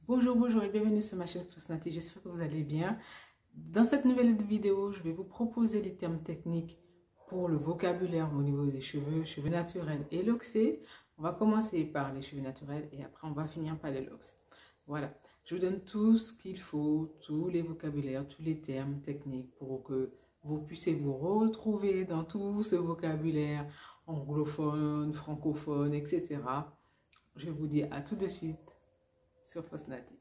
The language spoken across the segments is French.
Bonjour et bienvenue sur ma chaîne Fosnaty, j'espère que vous allez bien. Dans cette nouvelle vidéo, je vais vous proposer les termes techniques pour le vocabulaire au niveau des cheveux naturels et loxés. On va commencer par les cheveux naturels et après on va finir par les locks. Voilà, je vous donne tout ce qu'il faut, tous les vocabulaires, tous les termes techniques pour que vous puissiez vous retrouver dans tout ce vocabulaire anglophone, francophone, etc. Je vous dis à tout de suite sur Fosnaty.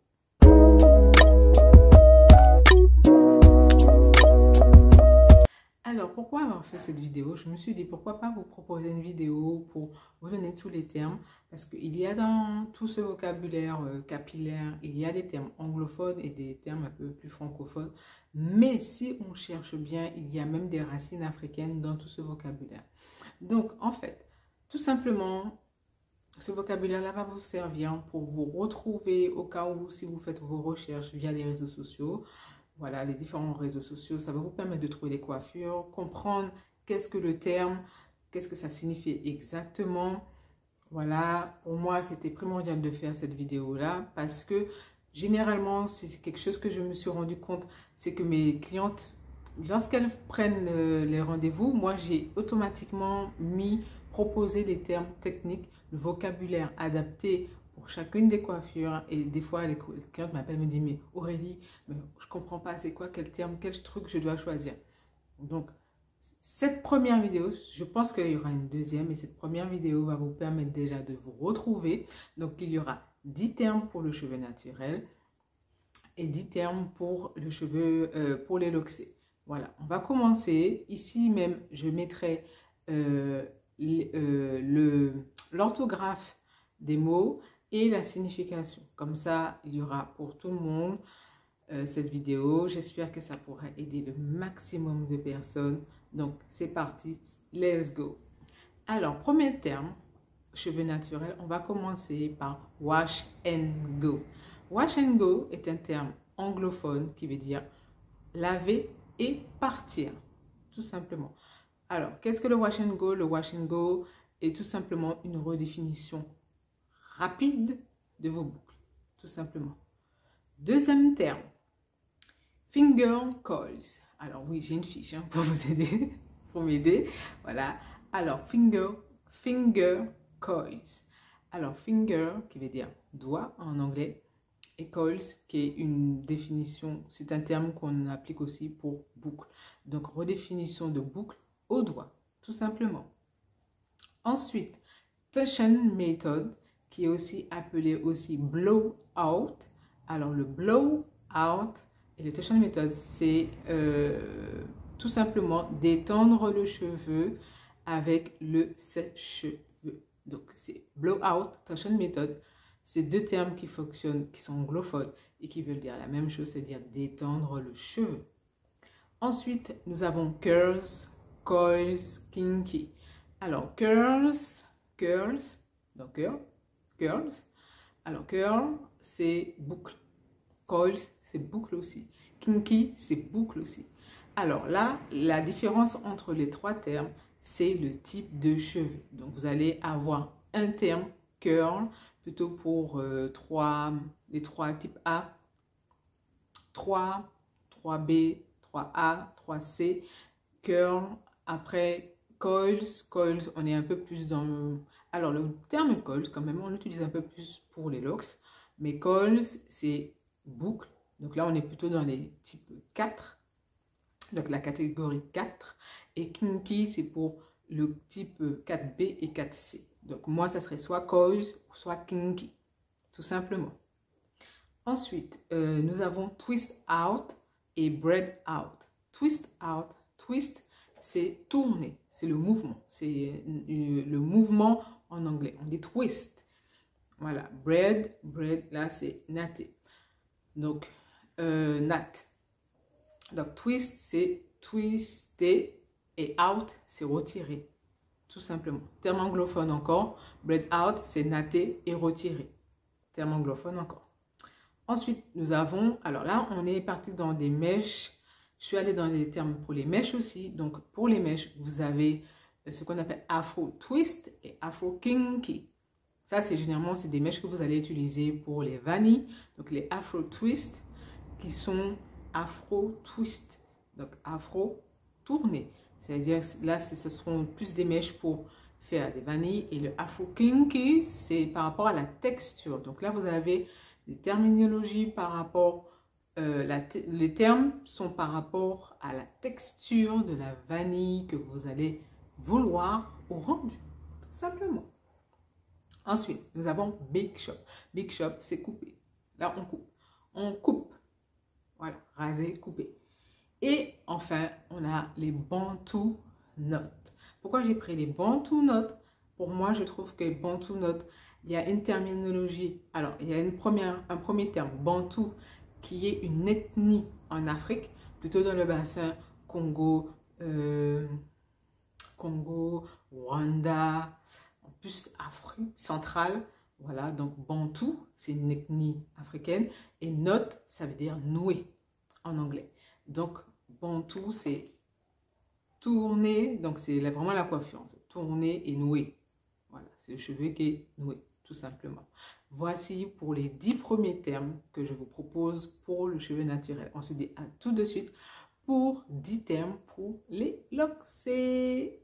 Alors, pourquoi avoir fait cette vidéo? Je me suis dit, pourquoi pas vous proposer une vidéo pour vous donner tous les termes, parce qu'il y a dans tout ce vocabulaire capillaire, il y a des termes anglophones et des termes un peu plus francophones, mais si on cherche bien, il y a même des racines africaines dans tout ce vocabulaire. Donc, en fait, tout simplement, ce vocabulaire-là va vous servir pour vous retrouver au cas où, si vous faites vos recherches via les réseaux sociaux. Voilà, les différents réseaux sociaux, ça va vous permettre de trouver des coiffures, comprendre qu'est-ce que le terme, qu'est-ce que ça signifie exactement. Voilà, pour moi, c'était primordial de faire cette vidéo-là parce que généralement, c'est quelque chose que je me suis rendu compte, c'est que mes clientes, lorsqu'elles prennent les rendez-vous, moi, j'ai automatiquement proposé les termes techniques, le vocabulaire adapté pour chacune des coiffures. Et des fois, les clientes m'appellent, me disent, mais Aurélie, mais je ne comprends pas, c'est quoi, quel terme, quel truc je dois choisir. Donc, cette première vidéo, je pense qu'il y aura une deuxième, et cette première vidéo va vous permettre déjà de vous retrouver. Donc, il y aura 10 termes pour le cheveu naturel et 10 termes pour le cheveu, pour les loxés. Voilà, on va commencer. Ici même, je mettrai l'orthographe des mots et la signification. Comme ça, il y aura pour tout le monde cette vidéo. J'espère que ça pourra aider le maximum de personnes. Donc, c'est parti. Let's go. Alors, premier terme, cheveux naturels, on va commencer par wash and go. Wash and go est un terme anglophone qui veut dire laver et partir, tout simplement. Alors, qu'est-ce que le wash and go? Le wash and go est tout simplement une redéfinition rapide de vos boucles, tout simplement. Deuxième terme, finger coils. Alors oui, j'ai une fiche pour vous aider, pour m'aider. Voilà. Alors, finger coils. Alors, finger qui veut dire doigt en anglais et coils qui est une définition, c'est un terme qu'on applique aussi pour boucle. Donc, redéfinition de boucle au doigt, tout simplement. Ensuite, torsion method, qui est aussi appelé aussi blow out. Alors, le blow out et le torsion method, c'est tout simplement détendre le cheveu avec le sèche-cheveux. Donc, c'est blow out, torsion method. C'est deux termes qui fonctionnent, qui sont anglophones et qui veulent dire la même chose, c'est-à-dire détendre le cheveu. Ensuite, nous avons curls, coils, kinky. Alors, curls, donc curls. Alors, curl, c'est boucle. Coils, c'est boucle aussi. Kinky, c'est boucle aussi. Alors là, la différence entre les trois termes, c'est le type de cheveux. Donc, vous allez avoir un terme curl, plutôt pour les trois types A, 3, 3B, 3A, 3C, curl. Après, coils, on est un peu plus dans... Alors, le terme coils, quand même, on l'utilise un peu plus pour les locks. Mais coils, c'est boucle. Donc là, on est plutôt dans les types 4. Donc, la catégorie 4. Et kinky, c'est pour le type 4B et 4C. Donc, moi, ça serait soit coils ou soit kinky, tout simplement. Ensuite, nous avons twist out et braid out. Twist out, twist, c'est tourner, c'est le mouvement. C'est le mouvement en anglais. On dit twist. Voilà, braid, là, c'est natter. Donc, natte. Donc, twist, c'est twister et out, c'est retirer. Tout simplement. Terme anglophone encore. Braid out, c'est natter et retirer. Terme anglophone encore. Ensuite, nous avons... Alors là, on est parti dans des mèches. Je suis allée dans les termes pour les mèches aussi. Donc, pour les mèches, vous avez ce qu'on appelle afro twist et afro kinky. Ça, c'est généralement, c'est des mèches que vous allez utiliser pour les vanilles, donc les afro twist, qui sont afro twist, donc afro tourné. C'est-à-dire là, ce seront plus des mèches pour faire des vanilles. Et le afro kinky, c'est par rapport à la texture. Donc là, vous avez des terminologies par rapport, les termes sont par rapport à la texture de la vanille que vous allez vouloir au rendu, tout simplement. Ensuite, nous avons Big Shop. Big Shop, c'est couper. Là, on coupe. On coupe. Voilà, raser, couper. Et enfin, on a les Bantu Notes. Pourquoi j'ai pris les Bantu Notes? Pour moi, je trouve que Bantu Notes, il y a une terminologie. Alors, il y a un premier terme, Bantu, qui est une ethnie en Afrique, plutôt dans le bassin Congo, Rwanda, en plus Afrique centrale. Voilà, donc Bantu, c'est une ethnie africaine. Et Note, ça veut dire nouer en anglais. Donc, Bantu, c'est tourner, donc c'est vraiment la coiffure, en fait. Tourner et nouer. Voilà, c'est le cheveu qui est noué, tout simplement. Voici pour les 10 premiers termes que je vous propose pour le cheveu naturel. On se dit à tout de suite pour 10 termes pour les loxés.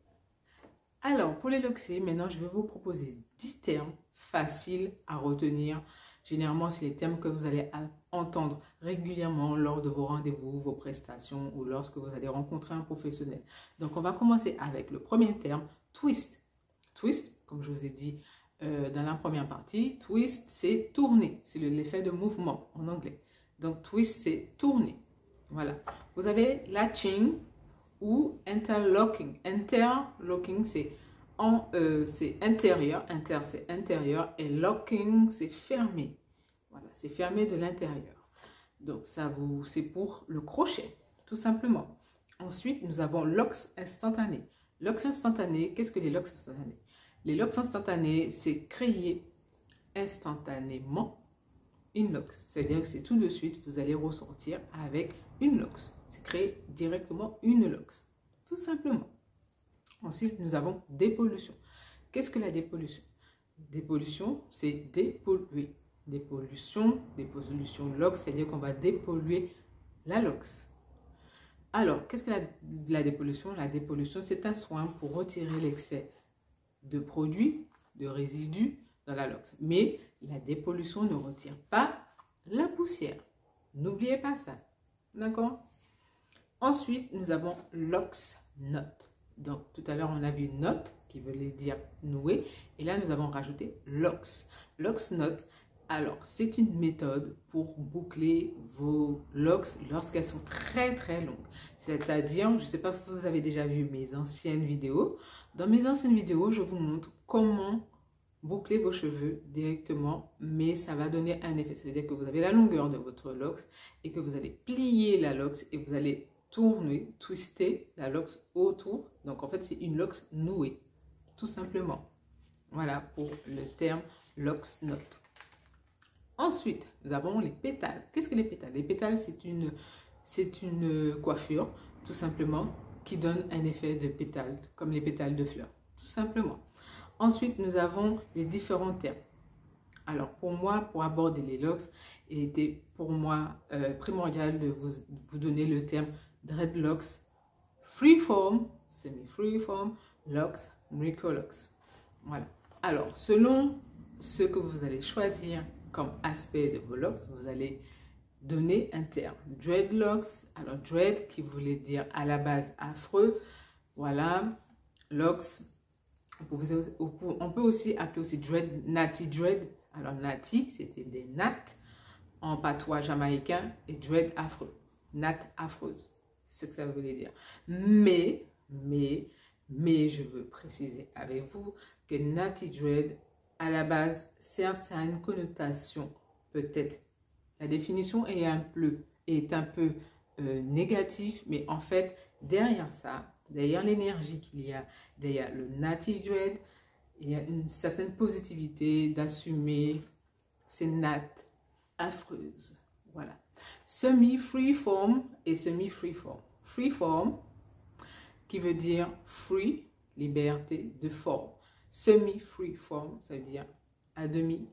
Alors, pour les loxés, maintenant, je vais vous proposer 10 termes faciles à retenir. Généralement, c'est les termes que vous allez entendre régulièrement lors de vos rendez-vous, vos prestations ou lorsque vous allez rencontrer un professionnel. Donc, on va commencer avec le premier terme, twist. Twist, comme je vous ai dit dans la première partie, twist, c'est tourner. C'est l'effet de mouvement en anglais. Donc, twist, c'est tourner. Voilà. Vous avez latching ou interlocking. Interlocking, c'est intérieur. Inter, c'est intérieur. Et locking, c'est fermé. Voilà, c'est fermé de l'intérieur. Donc, c'est pour le crochet, tout simplement. Ensuite, nous avons locks instantanés. Locks instantanés, qu'est-ce que les locks instantanés? Les locks instantanés, c'est créer instantanément une locks. C'est-à-dire que c'est tout de suite, vous allez ressortir avec une locks. C'est créer directement une locks, tout simplement. Ensuite, nous avons dépollution. Qu'est-ce que la dépollution? Dépollution, c'est dépolluer. Dépollution locks, c'est-à-dire qu'on va dépolluer la locks. Alors, qu'est-ce que la dépollution? La dépollution, c'est un soin pour retirer l'excès de produits, de résidus dans la locks. Mais la dépollution ne retire pas la poussière. N'oubliez pas ça. D'accord? Ensuite, nous avons locks knot. Donc, tout à l'heure, on a vu knot qui voulait dire nouer. Et là, nous avons rajouté locks. Locks knot. Alors, c'est une méthode pour boucler vos locks lorsqu'elles sont très, très longues. C'est-à-dire, je ne sais pas si vous avez déjà vu mes anciennes vidéos. Dans mes anciennes vidéos, je vous montre comment boucler vos cheveux directement, mais ça va donner un effet. C'est-à-dire que vous avez la longueur de votre locks et que vous allez plier la locks et vous allez tourner, twister la locks autour. Donc, en fait, c'est une locks nouée, tout simplement. Voilà pour le terme locks knot. Ensuite, nous avons les pétales. Qu'est-ce que les pétales? Les pétales, c'est une coiffure, tout simplement, qui donne un effet de pétales, comme les pétales de fleurs, tout simplement. Ensuite, nous avons les différents termes. Alors, pour moi, pour aborder les locks, il était pour moi primordial de vous donner le terme dreadlocks, freeform, semi-freeform, locks, microlocks. Voilà. Alors, selon ce que vous allez choisir comme aspect de vos locks, vous allez donner un terme. Dreadlocks, alors dread qui voulait dire à la base affreux, voilà. Locks, on peut aussi appeler aussi dread, natty dread. Alors natty, c'était des nattes en patois jamaïcain et dread affreux, natte affreuse, c'est ce que ça voulait dire. Mais je veux préciser avec vous que natty dread, à la base, certes, ça a une connotation, peut-être, la définition est un peu négative, mais en fait, derrière ça, derrière l'énergie qu'il y a, derrière le natty dread, il y a une certaine positivité d'assumer ces nattes affreuses. Voilà. Semi-freeform et semi-freeform. Freeform, qui veut dire free, liberté de forme. Semi-freeform, ça veut dire à demi,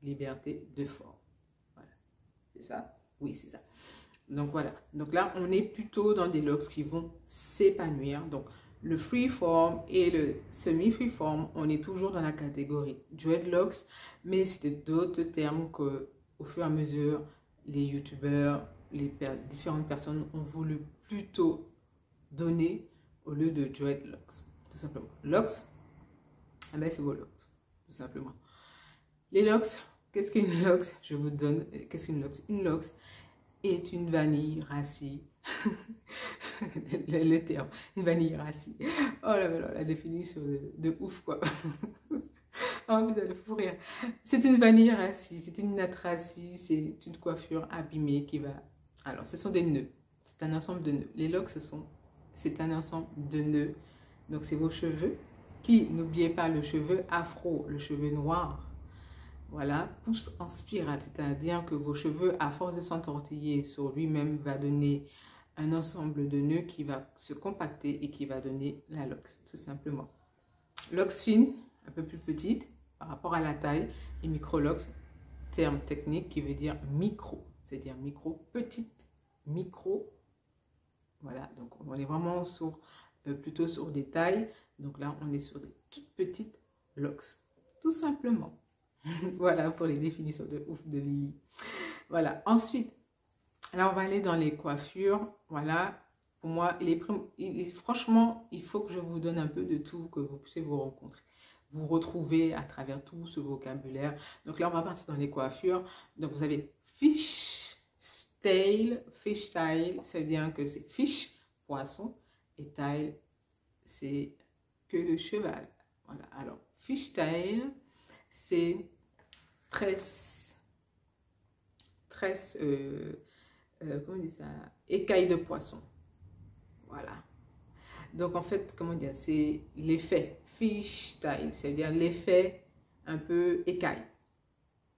liberté de forme. Voilà, c'est ça? Oui, c'est ça. Donc voilà, donc là on est plutôt dans des locks qui vont s'épanouir. Donc le freeform et le semi-freeform, on est toujours dans la catégorie dreadlocks, mais c'était d'autres termes que au fur et à mesure les youtubeurs, différentes personnes ont voulu plutôt donner au lieu de dreadlocks, tout simplement. Locks, eh ben c'est vos locks, tout simplement. Les locks, qu'est-ce qu'une locks? Je vous donne, qu'est-ce qu'une locks? Une locks est une vanille rassis. le terme, une vanille rassis. Oh là là, la définition de ouf quoi. Oh putain, le fou rire. C'est une vanille rassis, c'est une natte rassis, c'est une coiffure abîmée qui va... Alors, ce sont des nœuds. C'est un ensemble de nœuds. Les locks, c'est un ensemble de nœuds. Donc, c'est vos cheveux qui, n'oubliez pas le cheveu afro, le cheveu noir. Voilà, pousse en spirale, c'est-à-dire que vos cheveux, à force de s'entortiller sur lui-même, va donner un ensemble de nœuds qui va se compacter et qui va donner la locks, tout simplement. Locks fines, un peu plus petites par rapport à la taille, et micro-locks, terme technique qui veut dire micro, c'est-à-dire micro, petite, micro. Voilà, donc on est vraiment sur, plutôt sur des tailles. Donc là, on est sur des toutes petites locks, tout simplement. Voilà pour les définitions de ouf de Lily. Voilà, ensuite, là on va aller dans les coiffures. Voilà, pour moi, franchement, il faut que je vous donne un peu de tout, que vous puissiez vous rencontrer, vous retrouver à travers tout ce vocabulaire. Donc là, on va partir dans les coiffures. Donc vous avez fish style, ça veut dire que c'est fish, poisson, et tail, c'est queue de cheval. Voilà, alors fish style, c'est tresse, comment on dit ça, écaille de poisson. Voilà. Donc en fait, comment dire, c'est l'effet fish style, c'est-à-dire l'effet un peu écaille.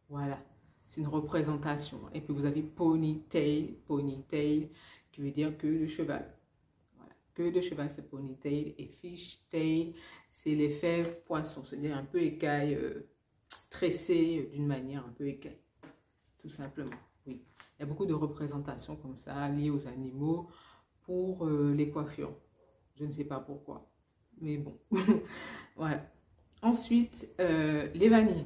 Voilà, c'est une représentation. Et puis vous avez ponytail, qui veut dire queue de cheval. Voilà, queue de cheval c'est ponytail, et fish tail c'est l'effet poisson, c'est-à-dire un peu écaille, tressé d'une manière un peu écaille, tout simplement. Oui, il y a beaucoup de représentations comme ça liées aux animaux pour les coiffures. Je ne sais pas pourquoi, mais bon. Voilà. Ensuite, les vanilles.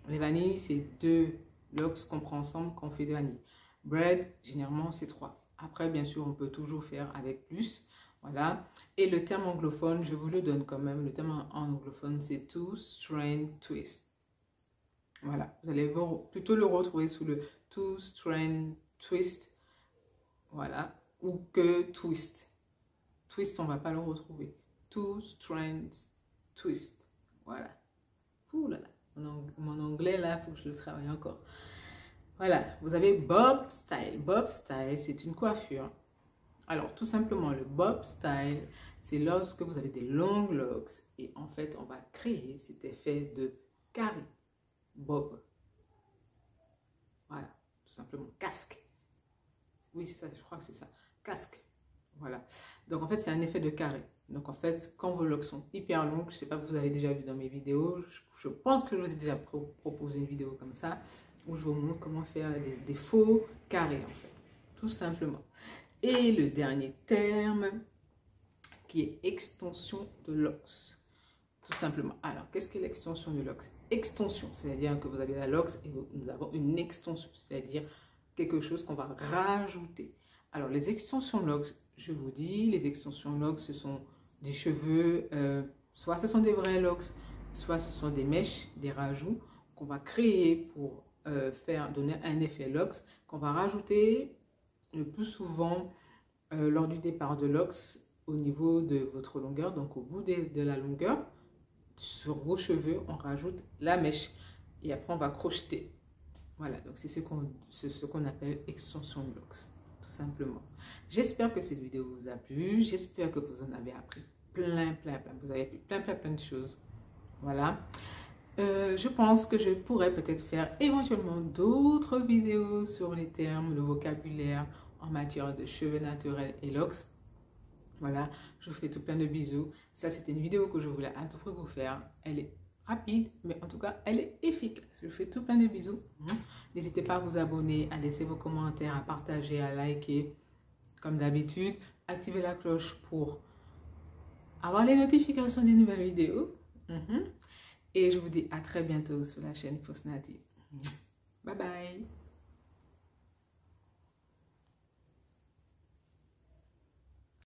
Les vanilles, c'est 2 locks qu'on prend ensemble qu'on fait de vanille. Bread, généralement, c'est 3. Après, bien sûr, on peut toujours faire avec plus. Voilà. Et le terme anglophone, je vous le donne quand même. Le terme anglophone, c'est two strand twist. Voilà. Vous allez plutôt le retrouver sous le two strand twist. Voilà. Ou que twist. Twist, on ne va pas le retrouver. Two strands twist. Voilà. Ouh là là. Mon anglais, là, il faut que je le travaille encore. Voilà. Vous avez bob style. Bob style, c'est une coiffure. Alors, tout simplement, le bob style, c'est lorsque vous avez des longues locks. Et en fait, on va créer cet effet de carré. Bob. Voilà. Tout simplement. Casque. Oui, c'est ça. Je crois que c'est ça. Casque. Voilà. Donc, en fait, c'est un effet de carré. Donc, en fait, quand vos locks sont hyper longues, je ne sais pas si vous avez déjà vu dans mes vidéos, je pense que je vous ai déjà proposé une vidéo comme ça, où je vous montre comment faire des faux carrés, en fait. Tout simplement. Et le dernier terme, qui est extension de locks. Tout simplement. Alors, qu'est-ce que l'extension de locks? Extension, c'est-à-dire que vous avez la locks et nous avons une extension, c'est-à-dire quelque chose qu'on va rajouter. Alors, les extensions locks, je vous dis, les extensions locks, ce sont des cheveux, soit ce sont des vrais locks, soit ce sont des mèches, des rajouts qu'on va créer pour donner un effet locks, qu'on va rajouter le plus souvent lors du départ de locks au niveau de votre longueur, donc au bout de la longueur, sur vos cheveux, on rajoute la mèche et après on va crocheter. Voilà, donc c'est ce qu'on appelle extension de locks, tout simplement. J'espère que cette vidéo vous a plu, j'espère que vous en avez appris plein, vous avez appris plein de choses. Voilà. Je pense que je pourrais peut-être faire éventuellement d'autres vidéos sur les termes, le vocabulaire en matière de cheveux naturels et locks. Voilà, je vous fais tout plein de bisous. Ça, c'était une vidéo que je voulais à tout prix vous faire. Elle est rapide, mais en tout cas, elle est efficace. Je vous fais tout plein de bisous. N'hésitez pas à vous abonner, à laisser vos commentaires, à partager, à liker. Comme d'habitude, activez la cloche pour avoir les notifications des nouvelles vidéos. Et je vous dis à très bientôt sur la chaîne Fausse Native. Bye bye.